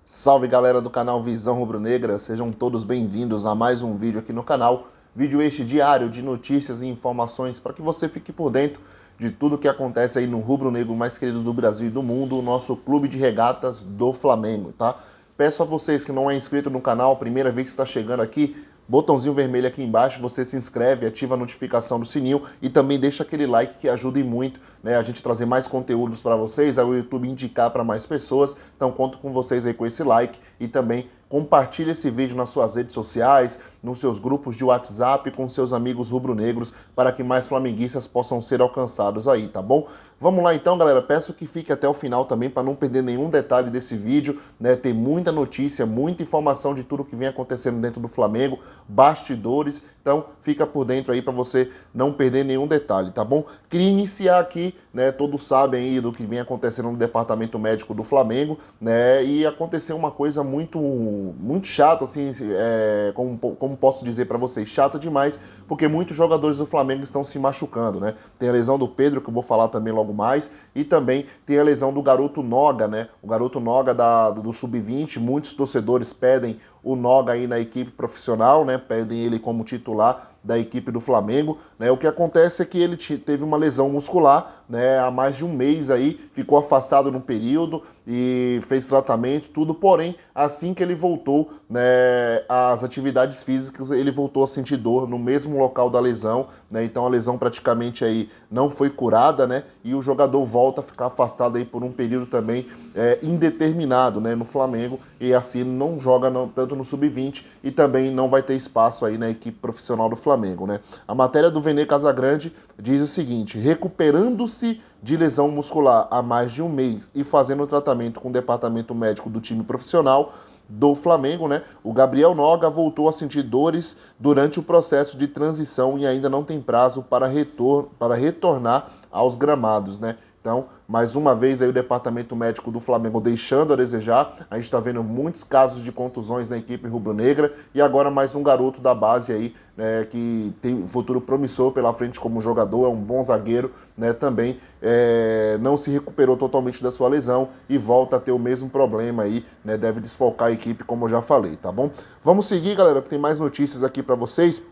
Salve galera do canal Visão Rubro-Negra, sejam todos bem-vindos a mais um vídeo aqui no canal. Vídeo este diário de notícias e informações para que você fique por dentro de tudo que acontece aí no rubro-negro mais querido do Brasil e do mundo, o nosso clube de regatas do Flamengo, tá? Peço a vocês que não é inscrito no canal, primeira vez que está chegando aqui, botãozinho vermelho aqui embaixo, você se inscreve, ativa a notificação do sininho e também deixa aquele like que ajuda muito, né, a gente trazer mais conteúdos para vocês, aí o YouTube indicar para mais pessoas. Então conto com vocês aí com esse like e também compartilhe esse vídeo nas suas redes sociais, nos seus grupos de WhatsApp, com seus amigos rubro-negros, para que mais flamenguistas possam ser alcançados aí, tá bom? Vamos lá então, galera, peço que fique até o final também para não perder nenhum detalhe desse vídeo, né? Tem muita notícia, muita informação de tudo que vem acontecendo dentro do Flamengo, bastidores, então fica por dentro aí para você não perder nenhum detalhe, tá bom? Queria iniciar aqui, né, todos sabem aí do que vem acontecendo no departamento médico do Flamengo, né, e aconteceu uma coisa muito chata, assim, como posso dizer para vocês, chata demais, porque muitos jogadores do Flamengo estão se machucando, né? Tem a lesão do Pedro, que eu vou falar também logo mais, e também tem a lesão do garoto Noga, né? O garoto Noga do Sub-20, muitos torcedores pedem o Noga aí na equipe profissional, né? Pedem ele como titular da equipe do Flamengo, né? O que acontece é que ele teve uma lesão muscular, né? Há mais de um mês aí, ficou afastado num período e fez tratamento, tudo, porém, assim que ele voltou, né, às atividades físicas, ele voltou a sentir dor no mesmo local da lesão, né? Então a lesão praticamente aí não foi curada, né? E o jogador volta a ficar afastado aí por um período também indeterminado, né, no Flamengo, e assim não joga tanto no Sub-20 e também não vai ter espaço aí na equipe profissional do Flamengo, né? A matéria do Vene Casagrande diz o seguinte: recuperando-se de lesão muscular há mais de um mês e fazendo tratamento com o departamento médico do time profissional do Flamengo, né? O Gabriel Noga voltou a sentir dores durante o processo de transição e ainda não tem prazo para retornar aos gramados, né? Então, mais uma vez aí o departamento médico do Flamengo deixando a desejar. A gente está vendo muitos casos de contusões na equipe rubro-negra e agora mais um garoto da base aí, né, que tem um futuro promissor pela frente como jogador, é um bom zagueiro, né, também não se recuperou totalmente da sua lesão e volta a ter o mesmo problema aí, né, deve desfalcar a equipe, como eu já falei, tá bom? Vamos seguir, galera, que tem mais notícias aqui para vocês.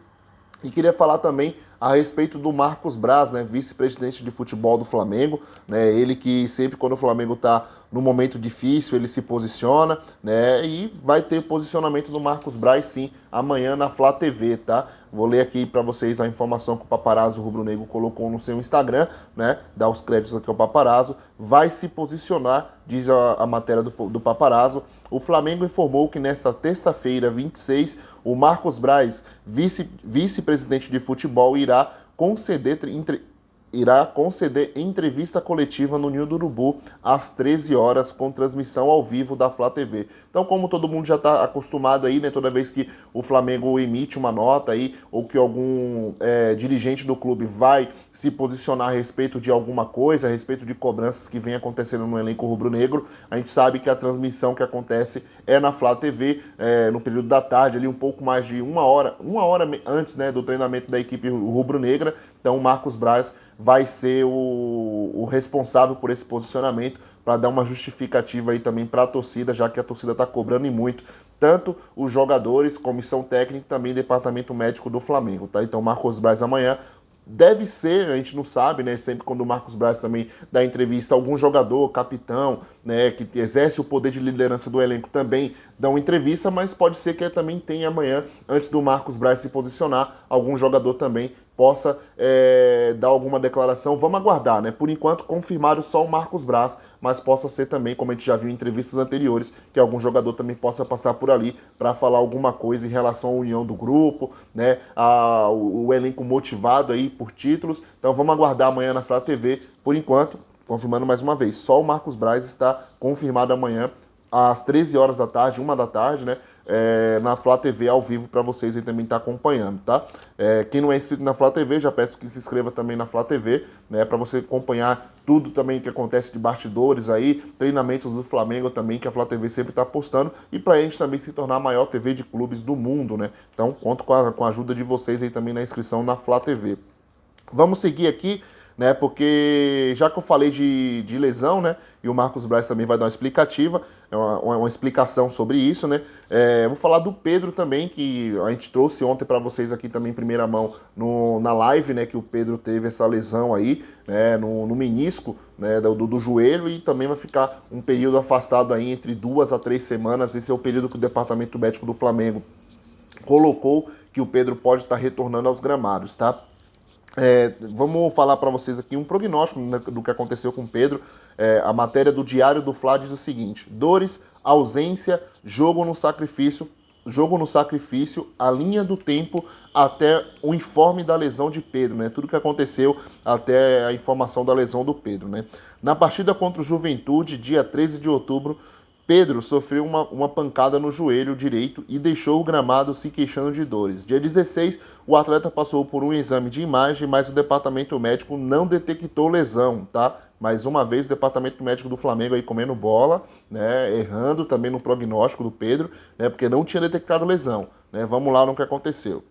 E queria falar também a respeito do Marcos Braz, né, vice-presidente de futebol do Flamengo, né, ele que sempre quando o Flamengo está no momento difícil, ele se posiciona, né, e vai ter o posicionamento do Marcos Braz sim, amanhã na Flá TV, tá? Vou ler aqui para vocês a informação que o Paparazzo Rubro-Negro colocou no seu Instagram, né, dá os créditos aqui ao Paparazzo, vai se posicionar, diz a matéria do Paparazzo. O Flamengo informou que nesta terça-feira, 26, o Marcos Braz, vice-presidente de futebol, irá conceder entrevista coletiva no Ninho do Urubu às 13 horas com transmissão ao vivo da Flá TV. Então, como todo mundo já está acostumado aí, né, toda vez que o Flamengo emite uma nota aí ou que algum dirigente do clube vai se posicionar a respeito de alguma coisa, a respeito de cobranças que vem acontecendo no elenco rubro-negro, a gente sabe que a transmissão que acontece é na Flá TV, no período da tarde, ali um pouco mais de uma hora antes, né, do treinamento da equipe rubro-negra. Então, o Marcos Braz vai ser o responsável por esse posicionamento, para dar uma justificativa aí também para a torcida, já que a torcida está cobrando e muito, tanto os jogadores, comissão técnica e também departamento médico do Flamengo, tá? Então, Marcos Braz amanhã deve ser, a gente não sabe, né? Sempre quando o Marcos Braz também dá entrevista, algum jogador, capitão, né, que exerce o poder de liderança do elenco também dá uma entrevista, mas pode ser que também tenha amanhã, antes do Marcos Braz se posicionar, algum jogador também possa dar alguma declaração. Vamos aguardar, né? Por enquanto, confirmaram só o Marcos Braz, mas possa ser também, como a gente já viu em entrevistas anteriores, que algum jogador também possa passar por ali para falar alguma coisa em relação à união do grupo, né? O elenco motivado aí por títulos. Então vamos aguardar amanhã na Flá TV. Por enquanto, confirmando mais uma vez, só o Marcos Braz está confirmado amanhã às 13 horas da tarde, 1 da tarde, né? Na Flá TV ao vivo para vocês aí também estar acompanhando, tá? Quem não é inscrito na Flá TV, já peço que se inscreva também na Flá TV, né? Para você acompanhar tudo também que acontece de bastidores aí, treinamentos do Flamengo também, que a Flá TV sempre está postando, e para a gente também se tornar a maior TV de clubes do mundo, né? Então conto com a ajuda de vocês aí também na inscrição na Flá TV. Vamos seguir aqui. né? Porque já que eu falei de lesão, né? E o Marcos Braz também vai dar uma explicativa, uma explicação sobre isso, né? Vou falar do Pedro também, que a gente trouxe ontem para vocês aqui também em primeira mão na live, né? Que o Pedro teve essa lesão aí, né? No menisco, né? Do joelho, e também vai ficar um período afastado aí entre 2 a 3 semanas. Esse é o período que o Departamento Médico do Flamengo colocou que o Pedro pode estar retornando aos gramados, tá? Vamos falar para vocês aqui um prognóstico, né, do que aconteceu com o Pedro. A matéria do Diário do Fla diz o seguinte: dores, ausência, jogo no sacrifício, a linha do tempo até o informe da lesão de Pedro, né? Tudo que aconteceu até a informação da lesão do Pedro, né? Na partida contra o Juventude, dia 13 de outubro, Pedro sofreu uma pancada no joelho direito e deixou o gramado se queixando de dores. Dia 16, o atleta passou por um exame de imagem, mas o departamento médico não detectou lesão, tá? Mais uma vez, o departamento médico do Flamengo aí comendo bola, né? Errando também no prognóstico do Pedro, né? Porque não tinha detectado lesão, né? Vamos lá no que aconteceu.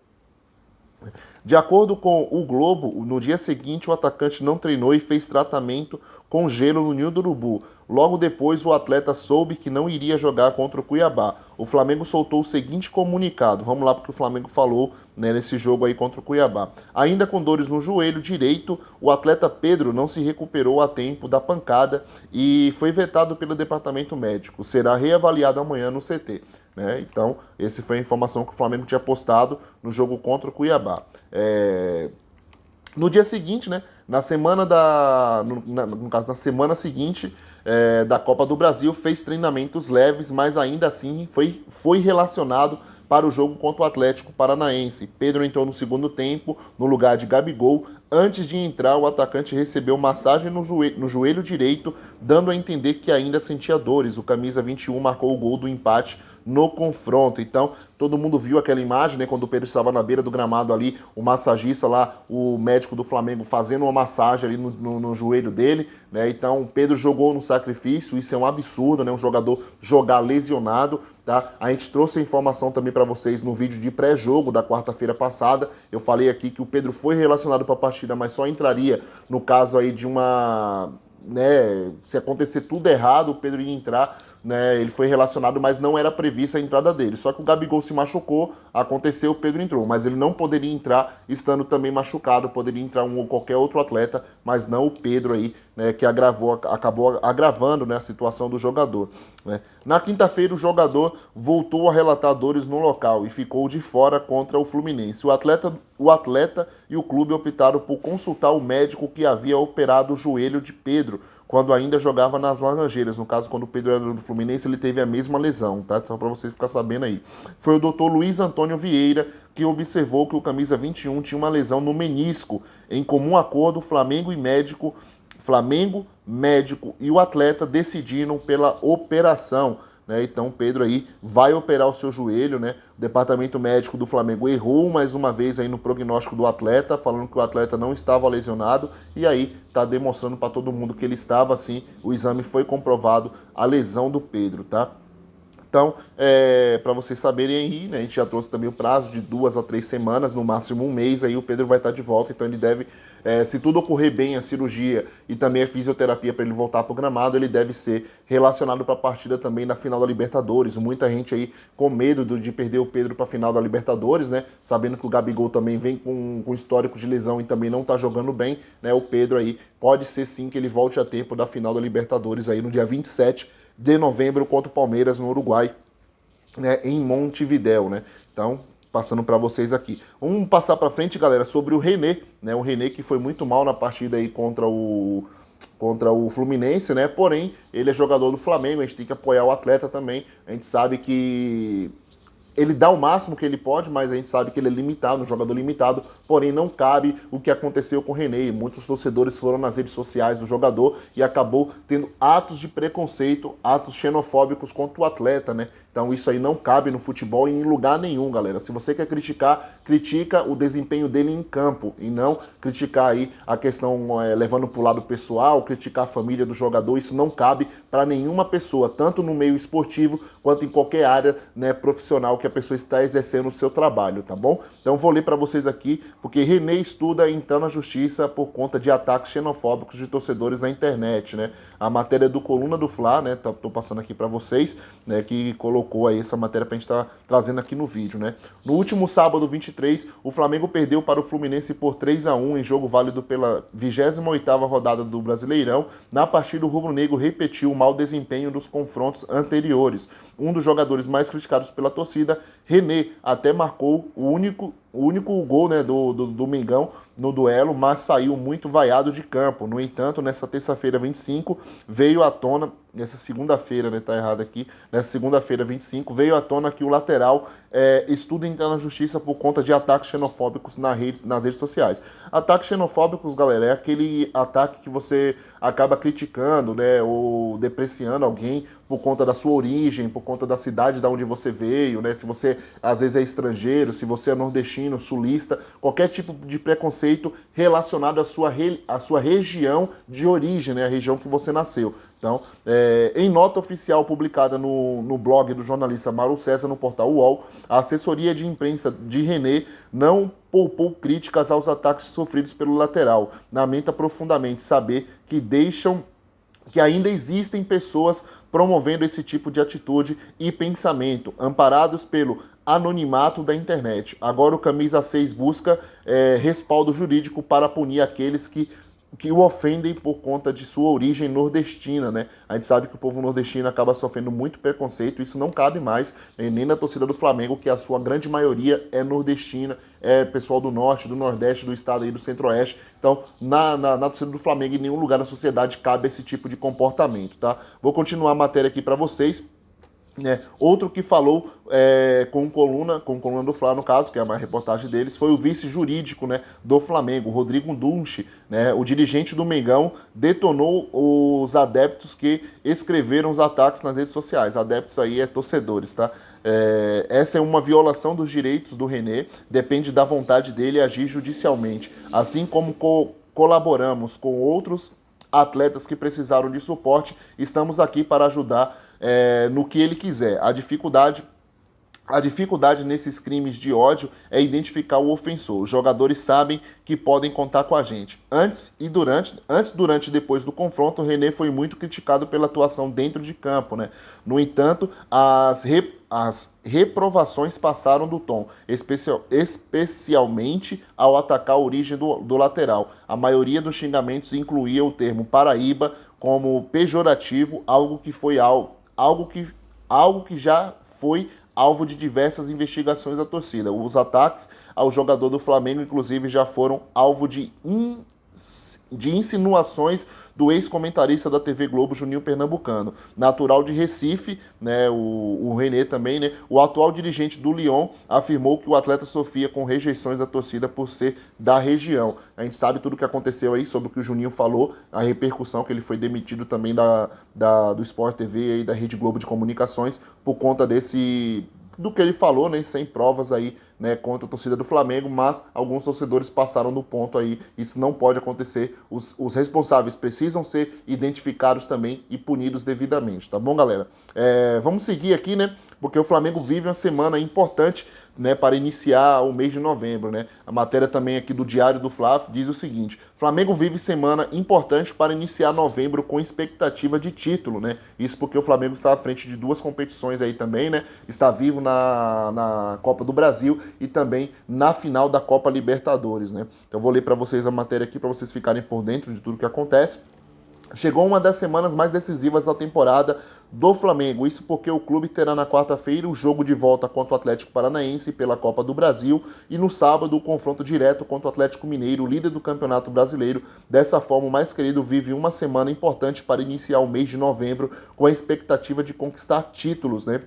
De acordo com o Globo, no dia seguinte o atacante não treinou e fez tratamento com gelo no Ninho do Urubu. Logo depois, o atleta soube que não iria jogar contra o Cuiabá. O Flamengo soltou o seguinte comunicado. Vamos lá porque o Flamengo falou, né, nesse jogo aí contra o Cuiabá. Ainda com dores no joelho direito, o atleta Pedro não se recuperou a tempo da pancada e foi vetado pelo departamento médico. Será reavaliado amanhã no CT. Né? Então, essa foi a informação que o Flamengo tinha postado no jogo contra o Cuiabá. No dia seguinte, né, na semana na semana seguinte da Copa do Brasil, fez treinamentos leves, mas ainda assim foi relacionado para o jogo contra o Atlético Paranaense. Pedro entrou no segundo tempo, no lugar de Gabigol. Antes de entrar, o atacante recebeu massagem no joelho direito, dando a entender que ainda sentia dores. O camisa 21 marcou o gol do empate no confronto. Então, todo mundo viu aquela imagem, né, quando o Pedro estava na beira do gramado ali, o massagista lá, o médico do Flamengo fazendo uma massagem ali no joelho dele, né? Então, o Pedro jogou no sacrifício, isso é um absurdo, né, um jogador jogar lesionado, tá? A gente trouxe a informação também para vocês no vídeo de pré-jogo da quarta-feira passada. Eu falei aqui que o Pedro foi relacionado para a partida, mas só entraria no caso aí de uma, né, se acontecer tudo errado, o Pedro ia entrar, né, ele foi relacionado, mas não era prevista a entrada dele. Só que o Gabigol se machucou, aconteceu, o Pedro entrou. Mas ele não poderia entrar estando também machucado, poderia entrar um ou qualquer outro atleta, mas não o Pedro aí, né, que acabou agravando, né, a situação do jogador. Né. Na quinta-feira, o jogador voltou a relatar dores no local e ficou de fora contra o Fluminense. O atleta e o clube optaram por consultar o médico que havia operado o joelho de Pedro quando ainda jogava nas Laranjeiras. No caso, quando o Pedro era do Fluminense, ele teve a mesma lesão, tá? Só para vocês ficarem sabendo aí. Foi o doutor Luiz Antônio Vieira que observou que o camisa 21 tinha uma lesão no menisco. Em comum acordo, Flamengo, médico e o atleta decidiram pela operação. Né? Então, Pedro aí vai operar o seu joelho, né? O departamento médico do Flamengo errou mais uma vez aí no prognóstico do atleta, falando que o atleta não estava lesionado, e aí tá demonstrando para todo mundo que ele estava, sim. O exame foi comprovado a lesão do Pedro, tá? Então, para vocês saberem aí, né, a gente já trouxe também o prazo de 2 a 3 semanas, no máximo um mês, aí o Pedro vai estar de volta, então ele deve, se tudo ocorrer bem, a cirurgia e também a fisioterapia para ele voltar para o gramado, ele deve ser relacionado para a partida também na final da Libertadores. Muita gente aí com medo de perder o Pedro para a final da Libertadores, né, sabendo que o Gabigol também vem com histórico de lesão e também não está jogando bem, né, o Pedro aí pode ser sim que ele volte a tempo da final da Libertadores aí no dia 27 de novembro contra o Palmeiras no Uruguai, né, em Montevidéu, né? Então, passando para vocês aqui. Vamos passar para frente, galera, sobre o René, né? O René que foi muito mal na partida aí contra o Fluminense, né? Porém, ele é jogador do Flamengo, a gente tem que apoiar o atleta também. A gente sabe que ele dá o máximo que ele pode, mas a gente sabe que ele é limitado, um jogador limitado, porém não cabe o que aconteceu com o René. Muitos torcedores foram nas redes sociais do jogador e acabou tendo atos de preconceito, atos xenofóbicos contra o atleta, né? Então isso aí não cabe no futebol em lugar nenhum, galera. Se você quer criticar, critica o desempenho dele em campo e não criticar aí a questão levando para o lado pessoal, criticar a família do jogador. Isso não cabe para nenhuma pessoa, tanto no meio esportivo quanto em qualquer área, né, profissional que que a pessoa está exercendo o seu trabalho, tá bom? Então vou ler para vocês aqui, porque René estuda entrar na justiça por conta de ataques xenofóbicos de torcedores na internet, né? A matéria do Coluna do Fla, né? Tô passando aqui para vocês, né? Que colocou aí essa matéria pra gente estar trazendo aqui no vídeo, né? No último sábado, 23, o Flamengo perdeu para o Fluminense por 3-1 em jogo válido pela 28ª rodada do Brasileirão. Na partida, o rubro-negro repetiu o mau desempenho dos confrontos anteriores. Um dos jogadores mais criticados pela torcida, René, até marcou o único gol, né, do Mengão no duelo, mas saiu muito vaiado de campo. No entanto, nessa terça-feira 25, veio à tona, nessa segunda-feira, né, tá errado aqui, nessa segunda-feira 25, veio à tona que o lateral estuda entrar na justiça por conta de ataques xenofóbicos nas redes sociais. Ataques xenofóbicos, galera, é aquele ataque que você acaba criticando, né, ou depreciando alguém por conta da sua origem, por conta da cidade da onde você veio, né, se você às vezes é estrangeiro, se você é nordestino, sulista, qualquer tipo de preconceito relacionado à sua região de origem, né, a região que você nasceu. Então, em nota oficial publicada no blog do jornalista Mauro César, no portal UOL, a assessoria de imprensa de René não poupou críticas aos ataques sofridos pelo lateral. Lamenta profundamente saber que ainda existem pessoas promovendo esse tipo de atitude e pensamento, amparados pelo anonimato da internet. Agora o Camisa 6 busca respaldo jurídico para punir aqueles que o ofendem por conta de sua origem nordestina, né? A gente sabe que o povo nordestino acaba sofrendo muito preconceito, isso não cabe mais, né, nem na torcida do Flamengo, que a sua grande maioria é nordestina, é pessoal do norte, do nordeste, do estado aí do centro-oeste. Então, na torcida do Flamengo, em nenhum lugar da sociedade cabe esse tipo de comportamento, tá? Vou continuar a matéria aqui para vocês. Outro que falou com coluna do Fla, no caso, que é uma reportagem deles, foi o vice jurídico, né, do Flamengo, Rodrigo Dunche, né, o dirigente do Mengão, detonou os adeptos que escreveram os ataques nas redes sociais. Adeptos aí é torcedores, tá? Essa é uma violação dos direitos do René, depende da vontade dele agir judicialmente, assim como colaboramos com outros atletas que precisaram de suporte, estamos aqui para ajudar no que ele quiser. A dificuldade nesses crimes de ódio é identificar o ofensor. Os jogadores sabem que podem contar com a gente. Antes, durante e depois do confronto, o René foi muito criticado pela atuação dentro de campo, né? No entanto, as reprovações passaram do tom, especialmente ao atacar a origem do lateral. A maioria dos xingamentos incluía o termo Paraíba como pejorativo, algo que já foi alvo de diversas investigações da torcida. Os ataques ao jogador do Flamengo, inclusive, já foram alvo de insinuações do ex-comentarista da TV Globo, Juninho Pernambucano. Natural de Recife, né, o René também, né, o atual dirigente do Lyon afirmou que o atleta sofria com rejeições da torcida por ser da região. A gente sabe tudo o que aconteceu aí, sobre o que o Juninho falou, a repercussão que ele foi demitido também do Sport TV e da Rede Globo de Comunicações por conta do que ele falou, né, sem provas aí, né, contra a torcida do Flamengo, mas alguns torcedores passaram do ponto aí, isso não pode acontecer, os responsáveis precisam ser identificados também e punidos devidamente, tá bom, galera? Vamos seguir aqui, né, porque o Flamengo vive uma semana importante, né, para iniciar o mês de novembro, né? A matéria também aqui do Diário do Fla diz o seguinte: Flamengo vive semana importante para iniciar novembro com expectativa de título, né? Isso porque o Flamengo está à frente de duas competições aí também, né? Está vivo na Copa do Brasil e também na final da Copa Libertadores, né? Então vou ler para vocês a matéria aqui para vocês ficarem por dentro de tudo que acontece. Chegou uma das semanas mais decisivas da temporada do Flamengo, isso porque o clube terá na quarta-feira o jogo de volta contra o Atlético Paranaense pela Copa do Brasil e no sábado o confronto direto contra o Atlético Mineiro, líder do Campeonato Brasileiro. Dessa forma, o mais querido vive uma semana importante para iniciar o mês de novembro com a expectativa de conquistar títulos, né?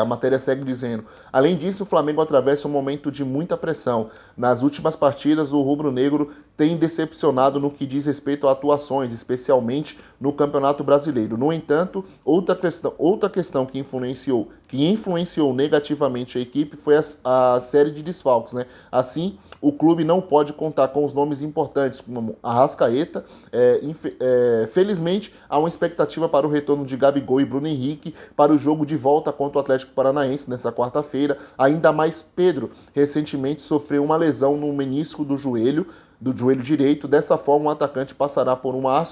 A matéria segue dizendo: além disso, o Flamengo atravessa um momento de muita pressão. Nas últimas partidas, o rubro-negro tem decepcionado no que diz respeito a atuações, especialmente no Campeonato Brasileiro. No entanto, outra questão que influenciou negativamente a equipe foi a série de desfalques, né? Assim, o clube não pode contar com os nomes importantes, como Arrascaeta. Felizmente, há uma expectativa para o retorno de Gabigol e Bruno Henrique para o jogo de volta contra o Atlético Paranaense nessa quarta-feira. Ainda mais Pedro, recentemente sofreu uma lesão no menisco do joelho direito. Dessa forma, o atacante passará por uma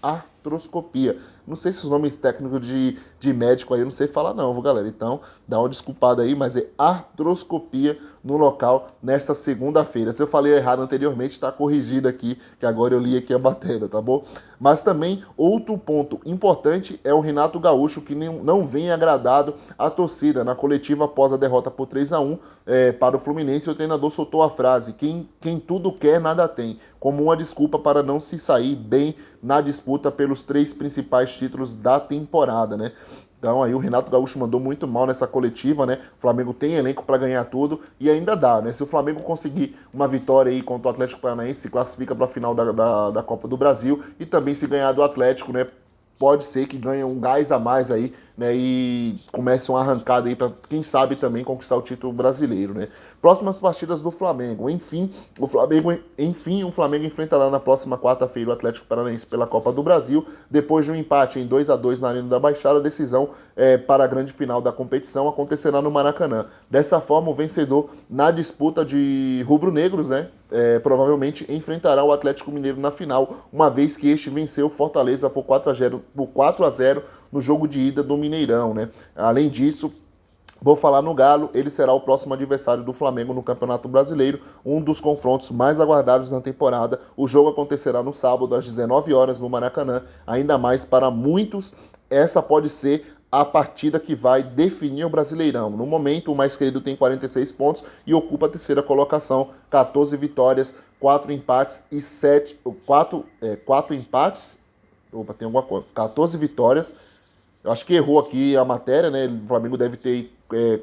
artroscopia. Não sei se os nomes técnicos de médico aí eu não sei falar não, viu, galera? Então, dá uma desculpada aí, mas é artroscopia no local nesta segunda-feira. Se eu falei errado anteriormente, está corrigido aqui, que agora eu li aqui a matéria, tá bom? Mas também, outro ponto importante é o Renato Gaúcho, que não vem agradado a torcida. Na coletiva após a derrota por 3-1 para o Fluminense, o treinador soltou a frase: quem tudo quer, nada tem, como uma desculpa para não se sair bem na disputa pelos 3 principais títulos da temporada, né? Então aí o Renato Gaúcho mandou muito mal nessa coletiva, né? O Flamengo tem elenco para ganhar tudo e ainda dá, né? Se o Flamengo conseguir uma vitória aí contra o Atlético Paranaense, se classifica para a final da Copa do Brasil, e também se ganhar do Atlético, né? Pode ser que ganhe um gás a mais aí, né, e comece uma arrancada aí para, quem sabe, também conquistar o título brasileiro, né. Próximas partidas do Flamengo. Enfim, o Flamengo enfrentará na próxima quarta-feira o Atlético Paranaense pela Copa do Brasil, depois de um empate em 2-2 na Arena da Baixada. A decisão para a grande final da competição acontecerá no Maracanã. Dessa forma, o vencedor na disputa de rubro-negros, né, provavelmente enfrentará o Atlético Mineiro na final, uma vez que este venceu o Fortaleza por 4-0 no jogo de ida do Mineirão, né? Além disso, vou falar no Galo, ele será o próximo adversário do Flamengo no Campeonato Brasileiro, um dos confrontos mais aguardados na temporada. O jogo acontecerá no sábado às 19 horas no Maracanã. Ainda mais para muitos, essa pode ser a partida que vai definir o Brasileirão. No momento, o mais querido tem 46 pontos e ocupa a terceira colocação, 14 vitórias, 4 empates e 4 empates. Opa, tem alguma coisa. 14 vitórias. Eu acho que errou aqui a matéria, né? O Flamengo deve ter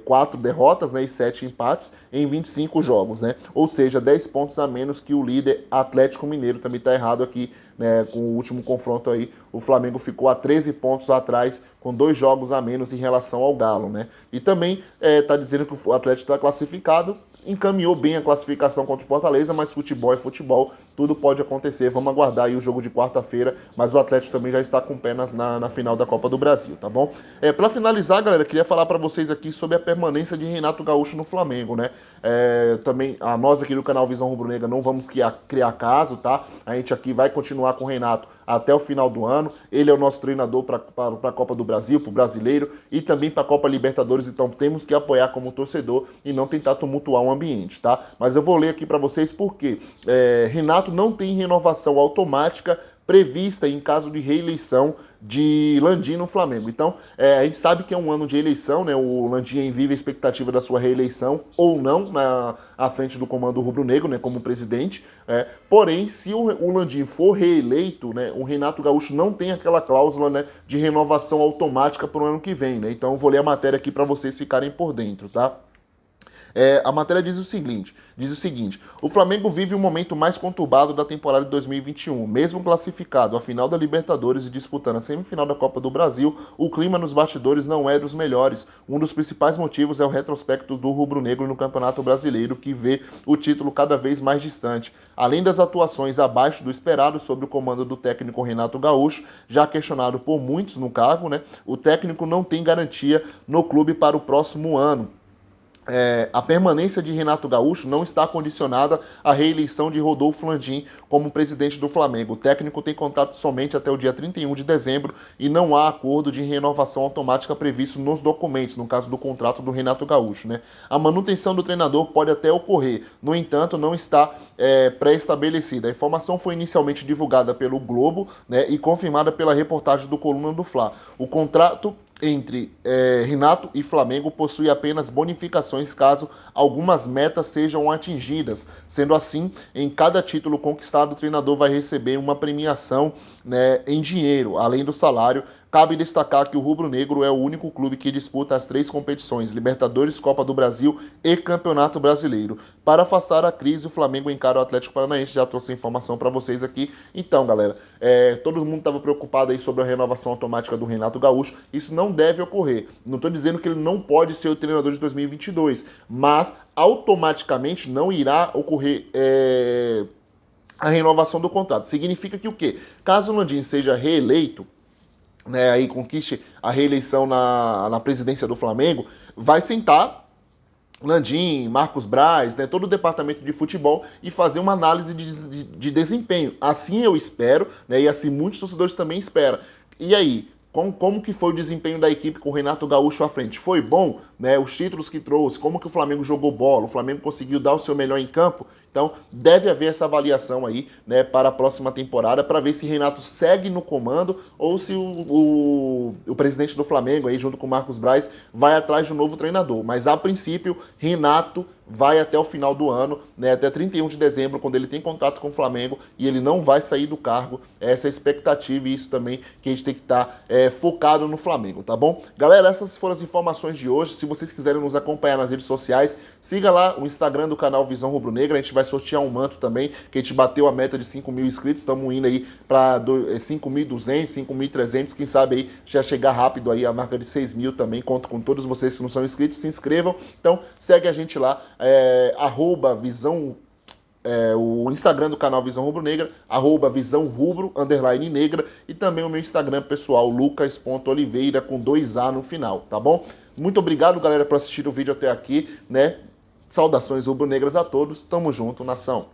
4 derrotas, né, e 7 empates em 25 jogos, né? Ou seja, 10 pontos a menos que o líder Atlético Mineiro. Também está errado aqui, né? Com o último confronto aí, o Flamengo ficou a 13 pontos atrás, com 2 jogos a menos em relação ao Galo, né? E também está dizendo que o Atlético está classificado, encaminhou bem a classificação contra o Fortaleza, mas futebol é futebol, tudo pode acontecer. Vamos aguardar aí o jogo de quarta-feira, mas o Atlético também já está com pé na final da Copa do Brasil, tá bom? Para finalizar, galera, queria falar para vocês aqui sobre a permanência de Renato Gaúcho no Flamengo, né? Também, nós aqui do canal Visão Rubro-Negra não vamos criar caso, tá? A gente aqui vai continuar com o Renato até o final do ano. Ele é o nosso treinador para a Copa do Brasil, para o Brasileiro e também para a Copa Libertadores, então temos que apoiar como torcedor e não tentar tumultuar o ambiente, tá? Mas eu vou ler aqui para vocês porque Renato não tem renovação automática prevista em caso de reeleição de Landim no Flamengo. Então, a gente sabe que é um ano de eleição, né? O Landim vive a expectativa da sua reeleição ou não à frente do comando rubro-negro, né? Como presidente. Porém, se o Landim for reeleito, né? O Renato Gaúcho não tem aquela cláusula, né, de renovação automática para o ano que vem, né? Então, eu vou ler a matéria aqui para vocês ficarem por dentro, tá? A matéria diz o seguinte: o Flamengo vive o momento mais conturbado da temporada de 2021. Mesmo classificado à final da Libertadores e disputando a semifinal da Copa do Brasil, o clima nos bastidores não é dos melhores. Um dos principais motivos é o retrospecto do rubro-negro no Campeonato Brasileiro, que vê o título cada vez mais distante. Além das atuações abaixo do esperado sob o comando do técnico Renato Gaúcho, já questionado por muitos no cargo, né, o técnico não tem garantia no clube para o próximo ano. A permanência de Renato Gaúcho não está condicionada à reeleição de Rodolfo Landim como presidente do Flamengo. O técnico tem contrato somente até o dia 31 de dezembro e não há acordo de renovação automática previsto nos documentos, no caso do contrato do Renato Gaúcho, né? A manutenção do treinador pode até ocorrer, no entanto, não está pré-estabelecida. A informação foi inicialmente divulgada pelo Globo, né, e confirmada pela reportagem do Coluna do Fla. O contrato entre Renato e Flamengo possui apenas bonificações caso algumas metas sejam atingidas. Sendo assim, em cada título conquistado, o treinador vai receber uma premiação, né, em dinheiro, além do salário. Cabe destacar que o rubro-negro é o único clube que disputa as 3 competições, Libertadores, Copa do Brasil e Campeonato Brasileiro. Para afastar a crise, o Flamengo encara o Atlético Paranaense. Já trouxe a informação para vocês aqui. Então, galera, todo mundo estava preocupado aí sobre a renovação automática do Renato Gaúcho. Isso não deve ocorrer. Não estou dizendo que ele não pode ser o treinador de 2022, mas automaticamente não irá ocorrer a renovação do contrato. Significa que o quê? Caso o Landim seja reeleito, né, aí conquiste a reeleição na presidência do Flamengo, vai sentar Landim, Marcos Braz, né, todo o departamento de futebol e fazer uma análise de desempenho. Assim eu espero, né, e assim muitos torcedores também esperam. E aí, como que foi o desempenho da equipe com o Renato Gaúcho à frente? Foi bom, né? Os títulos que trouxe, como que o Flamengo jogou bola, o Flamengo conseguiu dar o seu melhor em campo. Então, deve haver essa avaliação aí, né, para a próxima temporada, para ver se Renato segue no comando ou se o presidente do Flamengo, aí, junto com o Marcos Braz, vai atrás de um novo treinador. Mas, a princípio, Renato vai até o final do ano, né, até 31 de dezembro, quando ele tem contato com o Flamengo, e ele não vai sair do cargo. Essa é a expectativa e isso também que a gente tem que estar focado no Flamengo, tá bom? Galera, essas foram as informações de hoje. Se vocês quiserem nos acompanhar nas redes sociais, siga lá o Instagram do canal Visão Rubro Negra. A gente vai sortear um manto também, que a gente bateu a meta de 5 mil inscritos, estamos indo aí para 5.200, 5.300, quem sabe aí já chegar rápido aí a marca de 6 mil também. Conto com todos vocês que não são inscritos, se inscrevam. Então, segue a gente lá, @visão, o Instagram do canal Visão Rubro Negra, @visão rubro, _negra, e também o meu Instagram pessoal, lucas.oliveira, com 2A no final, tá bom? Muito obrigado, galera, por assistir o vídeo até aqui, né? Saudações rubro-negras a todos, tamo junto, nação!